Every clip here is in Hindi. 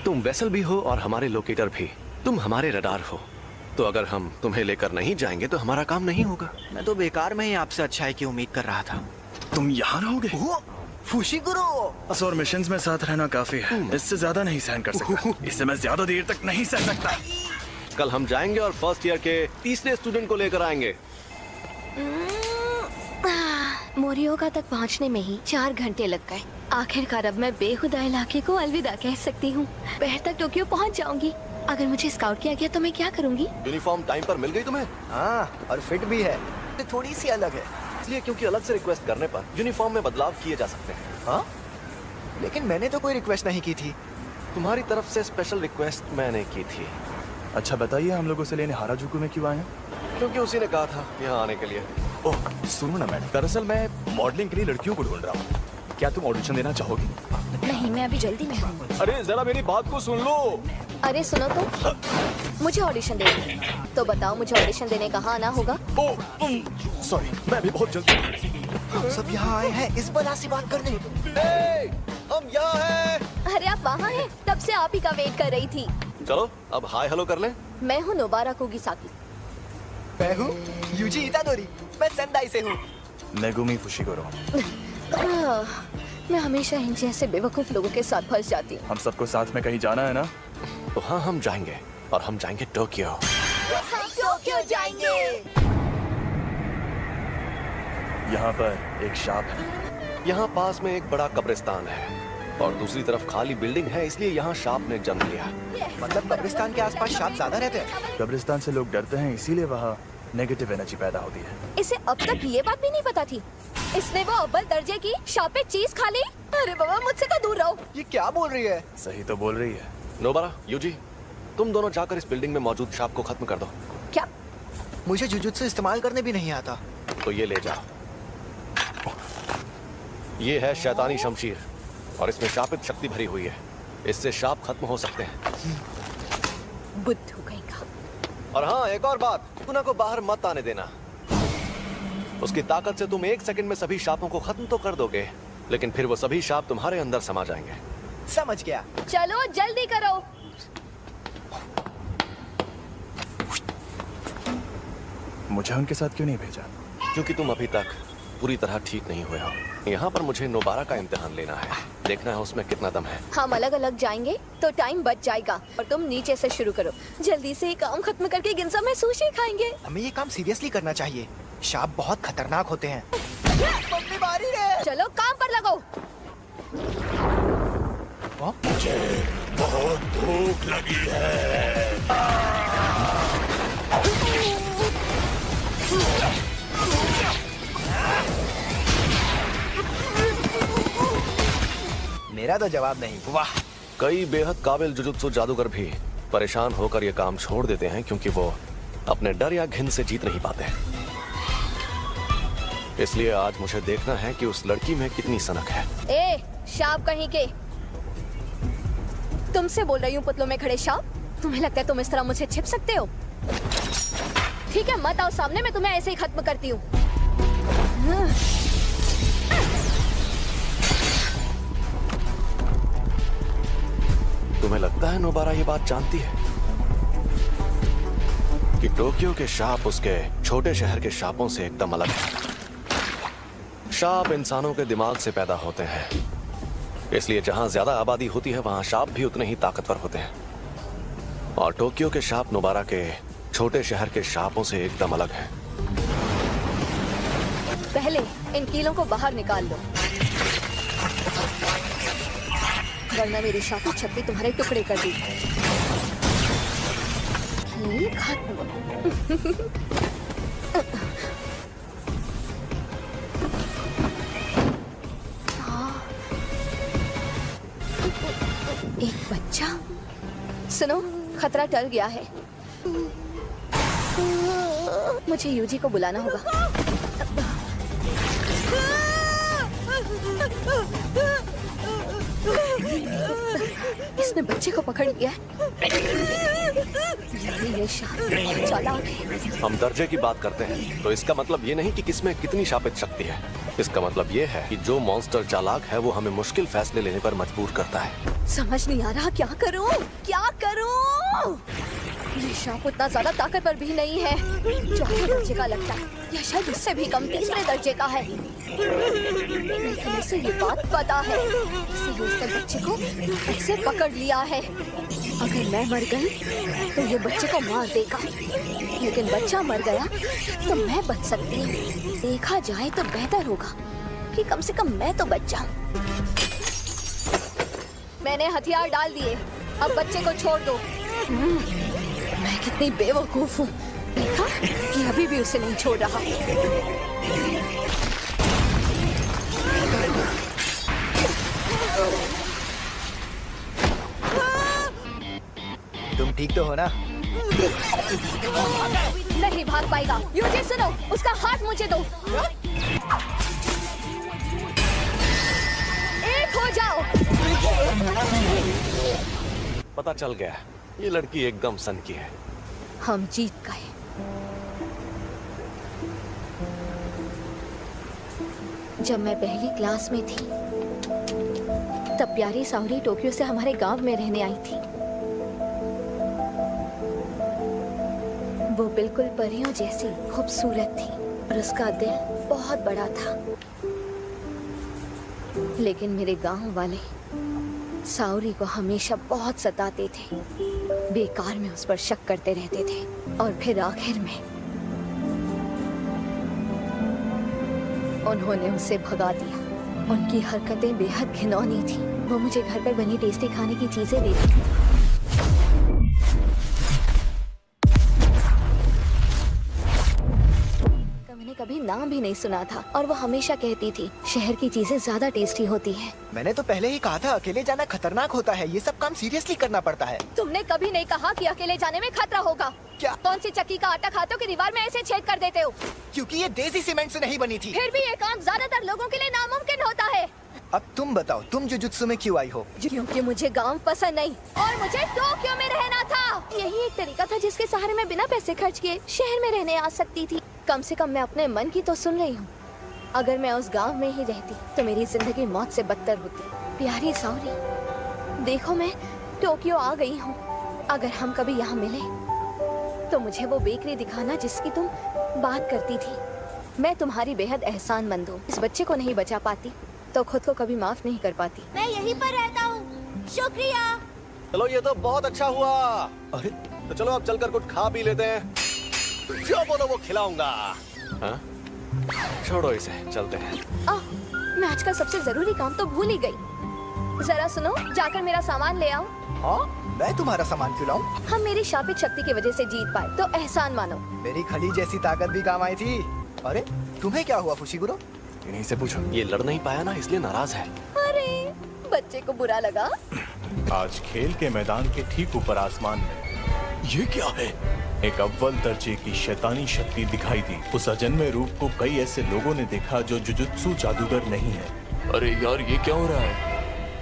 तुम वेसल भी हो और हमारे लोकेटर भी। तुम हमारे रडार हो, तो अगर हम तुम्हें लेकर नहीं जाएंगे तो हमारा काम नहीं होगा। मैं तो बेकार में ही आपसे अच्छाई की उम्मीद कर रहा था। तुम यहाँ रहोगे? फुशिगुरु! और मिशंस में साथ रहना काफी है, इससे ज्यादा नहीं सहन कर सकता। इससे मैं ज्यादा देर तक नहीं सह सकता। कल हम जाएंगे और फर्स्ट ईयर के तीसरे स्टूडेंट को लेकर आएंगे। मोरियोका तक पहुंचने में ही 4 घंटे लग गए। आखिरकार अब मैं बेहुदा इलाके को अलविदा कह सकती हूँ। दोपहर तक टोक्यो पहुंच जाऊंगी। अगर मुझे स्काउट किया गया तो मैं क्या करूंगी? यूनिफॉर्म टाइम पर मिल गई तुम्हें? हाँ, और फिट भी है। ये थोड़ी सी अलग है। इसलिए क्योंकि अलग से रिक्वेस्ट करने पर यूनिफॉर्म में बदलाव किए जा सकते हैं। हाँ? लेकिन मैंने तो कोई रिक्वेस्ट नहीं की थी। तुम्हारी तरफ से स्पेशल रिक्वेस्ट मैंने की थी। अच्छा बताइए, हम लोग उसे लेने हाराजुकु में क्यों आए हैं? क्योंकि उसी ने कहा था यहाँ आने के लिए। ओह सुनो ना मैडम, दरअसल मैं मॉडलिंग के लिए लड़कियों को ढूंढ रहा हूँ। क्या तुम ऑडिशन देना चाहोगी? नहीं, मैं अभी जल्दी में हूँ। अरे जरा मेरी बात को सुन लो। अरे सुनो तो, मुझे ऑडिशन देनी है। तो बताओ मुझे ऑडिशन देने कहाँ आना होगा? ओह सॉरी, मैं भी बहुत जल्दी। हम सब यहाँ आए हैं इस बला सी बात करने। हम यहाँ हैं। अरे आप वहाँ हैं? तब से आप ही का वेट कर रही थी। चलो अब हाय हेलो कर लें। मैं हूँ नोबारा कुगिसाकी। मैं हूँ यूजी इतादोरी। मैं सेंदाई से हूँ। मेगुमी फुशिगुरु। मैं हमेशा इन जैसे बेवकूफ लोगों के साथ फंस जाती हूँ। हम सबको साथ में कहीं जाना है ना? तो हाँ, हम जाएंगे और हम जाएंगे टोक्यो। हम टोक्यो जाएंगे। यहाँ पर एक शाप है। यहाँ पास में एक बड़ा कब्रिस्तान है और दूसरी तरफ खाली बिल्डिंग है, इसलिए यहाँ शाप ने जन्म लिया। मतलब कब्रिस्तान के आसपास सांप ज्यादा रहते हैं। कब्रिस्तान से लोग डरते हैं, इसीलिए वहाँ नेगेटिव एनर्जी पैदा होती है। इसे अब तक ये बात भी नहीं पता थी। इसने वो अव्वल दर्जे की शापे चीज खा ली। अरे बाबा, मुझसे तो दूर रहो। ये क्या बोल रही है? सही तो बोल रही है। नोबारा, यूजी, तुम दोनों जाकर इस बिल्डिंग में मौजूद शाप को खत्म कर दो। क्या? मुझे जुजुत्सु इस्तेमाल करने भी नहीं आता। तो ये ले जाओ। ये है शैतानी शमशीर और इसमें शापित शक्ति भरी हुई है। इससे शाप खत्म हो सकते हैं। बुद्धू कहीं का। और हाँ, एक और बात, टूना को बाहर मत आने देना। उसकी ताकत से तुम 1 सेकंड में सभी शापों को खत्म तो कर दोगे, लेकिन फिर वो सभी शाप तुम्हारे अंदर समा जाएंगे। समझ गया। चलो जल्दी करो। मुझे उनके साथ क्यों नहीं भेजा? क्योंकि तुम अभी तक पूरी तरह ठीक नहीं हुए हो। यहाँ पर मुझे नोबारा का इम्तिहान लेना है, देखना है उसमें कितना दम है। हम अलग अलग जाएंगे तो टाइम बच जाएगा और तुम नीचे से शुरू करो। जल्दी से ये काम खत्म करके गिंजा में सुशी खाएंगे। हमें ये काम सीरियसली करना चाहिए। शाप बहुत खतरनाक होते हैं। चलो काम पर लगो। मुझे बहुत भूख लगी है। मेरा तो जवाब नहीं। वाह, कई बेहद काबिल जुजुत्सु जादूगर भी परेशान होकर ये काम छोड़ देते हैं क्योंकि वो अपने डर या घिन से जीत नहीं पाते। इसलिए आज मुझे देखना है कि उस लड़की में कितनी सनक है। ए, शाप कहीं के। तुमसे बोल रही हूँ पुतलों में खड़े शाप। तुम्हें लगता है तुम इस तरह मुझसे छिप सकते हो? ठीक है, मत आओ सामने, मैं तुम्हें ऐसे ही खत्म करती हूँ। तुम्हें लगता है नोबारा ये बात जानती है कि टोक्यो के शाप उसके छोटे शहर के शापों से एकदम अलग है। शाप इंसानों के दिमाग से पैदा होते हैं, इसलिए जहां ज्यादा आबादी होती है वहां शाप भी उतने ही ताकतवर होते हैं। और टोक्यो के शाप नोबारा के छोटे शहर के शापों से एकदम अलग है। पहले इन कीलों को बाहर निकाल लो, वरना मेरी शापी छत्ती तुम्हारे टुकड़े कर दी। कील खत्म। एक बच्चा। सुनो, खतरा टल गया है। मुझे यूजी को बुलाना होगा। इसने बच्चे को पकड़ लिया है। ये शाप बहुत चालाक है। हम दर्जे की बात करते हैं तो इसका मतलब ये नहीं कि किसमें कितनी शापित शक्ति है। इसका मतलब ये है कि जो मॉन्स्टर चालाक है वो हमें मुश्किल फैसले लेने पर मजबूर करता है। समझ नहीं आ रहा क्या करूं, क्या करूं? ये शाप उतना ज्यादा ताकतवर भी नहीं है। चौथे दर्जे का लगता है या शायद उससे भी कम, तीसरे दर्जे का है। लेकिन उसे ये बात पता है, इसीलिए उसने बच्चे को ऐसे पकड़ लिया है। अगर मैं मर गई तो ये बच्चे को मार देगा, लेकिन बच्चा मर गया तो मैं बच सकती हूँ। देखा जाए तो बेहतर होगा कि कम से कम मैं तो बच जाऊँ। मैंने हथियार डाल दिए, अब बच्चे को छोड़ दो। मैं कितनी बेवकूफ हूँ, देखा कि अभी भी उसे नहीं छोड़ रहा। तुम ठीक तो हो ना? नहीं भाग पाएगा। यूजी सुनो, उसका हाथ मुझे दो। एक हो जाओ। पता चल गया, ये लड़की एकदम सन की है। हम जीत गए। जब मैं पहली क्लास में थी तब प्यारी सावरी टोक्यो से हमारे गांव में रहने आई थी। वो बिल्कुल परियों जैसी खूबसूरत थी और उसका दिल बहुत बड़ा था। लेकिन मेरे गांव वाले सावरी को हमेशा बहुत सताते थे, बेकार में उस पर शक करते रहते थे और फिर आखिर में उन्होंने उसे भगा दिया। उनकी हरकतें बेहद घिनौनी थी। वो मुझे घर पर बनी टेस्टी खाने की चीजें देती थी। मैंने कभी नाम भी नहीं सुना था और वो हमेशा कहती थी शहर की चीजें ज्यादा टेस्टी होती हैं। मैंने तो पहले ही कहा था अकेले जाना खतरनाक होता है। ये सब काम सीरियसली करना पड़ता है। तुमने कभी नहीं कहा कि अकेले जाने में खतरा होगा। क्या? कौन सी चक्की का आटा खाते हो कि दीवार में ऐसे छेद कर देते हो? क्योंकि ये देसी सीमेंट से नहीं बनी थी। फिर भी ये काम ज्यादातर लोगों के लिए नामुमकिन होता है। अब तुम बताओ, तुम जुजुत्सु में क्यों आई हो? क्योंकि मुझे गांव पसंद नहीं और मुझे टोक्यो में रहना था। यही एक तरीका था जिसके सहारे मैं बिना पैसे खर्च किए शहर में रहने आ सकती थी। कम से कम मैं अपने मन की तो सुन रही हूँ। अगर मैं उस गांव में ही रहती तो मेरी जिंदगी मौत से बदतर होती। प्यारी सावरी, देखो मैं टोक्यो आ गई हूँ। अगर हम कभी यहाँ मिले तो मुझे वो बेकरी दिखाना जिसकी तुम बात करती थी। मैं तुम्हारी बेहद एहसानमंद हूँ। इस बच्चे को नहीं बचा पाती तो खुद को कभी माफ नहीं कर पाती। मैं यहीं पर रहता हूँ। शुक्रिया। चलो ये तो बहुत अच्छा हुआ। अरे तो चलो अब चलकर कुछ खा पी लेते हैं। जो बोलो वो खिलाऊंगा। हाँ? छोड़ो इसे, चलते हैं। मैं आज का सबसे जरूरी काम तो भूल ही गई। जरा सुनो, जाकर मेरा सामान ले आओ। हाँ, मैं तुम्हारा सामान क्यों लाऊं? हम मेरी शापित शक्ति की वजह से जीत पाए तो एहसान मानो। मेरी खली जैसी ताकत भी काम आई थी। अरे तुम्हें क्या हुआ फुशिगुरो? इन्हीं से पूछो। ये लड़ नहीं पाया ना, इसलिए नाराज है। अरे बच्चे को बुरा लगा। आज खेल के मैदान के ठीक ऊपर आसमान में ये क्या है? एक अव्वल दर्जे की शैतानी शक्ति दिखाई दी। उस अजन्मे रूप को कई ऐसे लोगों ने देखा जो जुजुत्सु जादूगर नहीं है। अरे यार, ये क्या हो रहा है?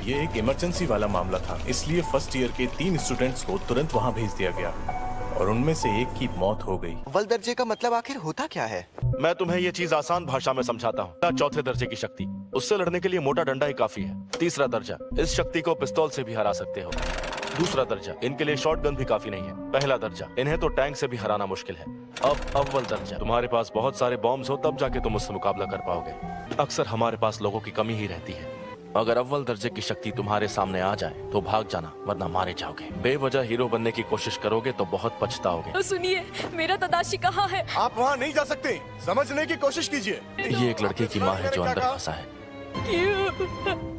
ये एक इमरजेंसी वाला मामला था, इसलिए फर्स्ट ईयर के 3 स्टूडेंट्स को तुरंत वहाँ भेज दिया गया और उनमें से एक की मौत हो गई। अव्वल दर्जे का मतलब आखिर होता क्या है? मैं तुम्हें ये चीज आसान भाषा में समझाता हूँ। चौथे दर्जे की शक्ति, उससे लड़ने के लिए मोटा डंडा ही काफी है। तीसरा दर्जा, इस शक्ति को पिस्तौल से भी हरा सकते हो। दूसरा दर्जा, इनके लिए शॉटगन भी काफी नहीं है। पहला दर्जा, इन्हें तो टैंक से भी हराना मुश्किल है। अब अव्वल दर्जा, तुम्हारे पास बहुत सारे बॉम्ब्स हो तब जाके तुम उससे मुकाबला कर पाओगे। अक्सर हमारे पास लोगों की कमी ही रहती है। अगर अव्वल दर्जे की शक्ति तुम्हारे सामने आ जाए तो भाग जाना, वरना मारे जाओगे। बेवजह हीरो बनने की कोशिश करोगे तो बहुत पछताओगे। सुनिए, मेरा तदाशी कहाँ है? आप वहाँ नहीं जा सकते, समझने की कोशिश कीजिए। ये एक लड़के की माँ है जो अंदर फंसा है। क्यों?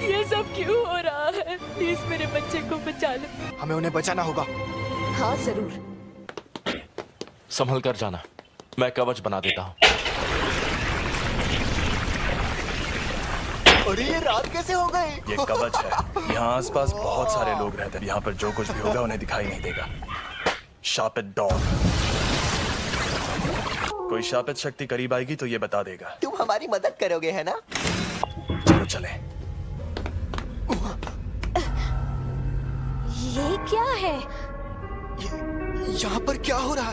ये सब क्यों हो रहा है? प्लीज मेरे बच्चे को बचा लो। हमें उन्हें बचाना होगा। हाँ जरूर। संभल कर जाना, मैं कवच बना देता हूँ। अरे ये रात कैसे हो गई? ये कवच है। यहाँ आसपास बहुत सारे लोग रहते हैं। यहाँ पर जो कुछ भी होगा उन्हें दिखाई नहीं देगा। शापित डॉग। कोई शापित शक्ति करीब आएगी तो ये बता देगा। तुम हमारी मदद करोगे है ना? चलो चले। ये क्या है? यहाँ पर क्या हो रहा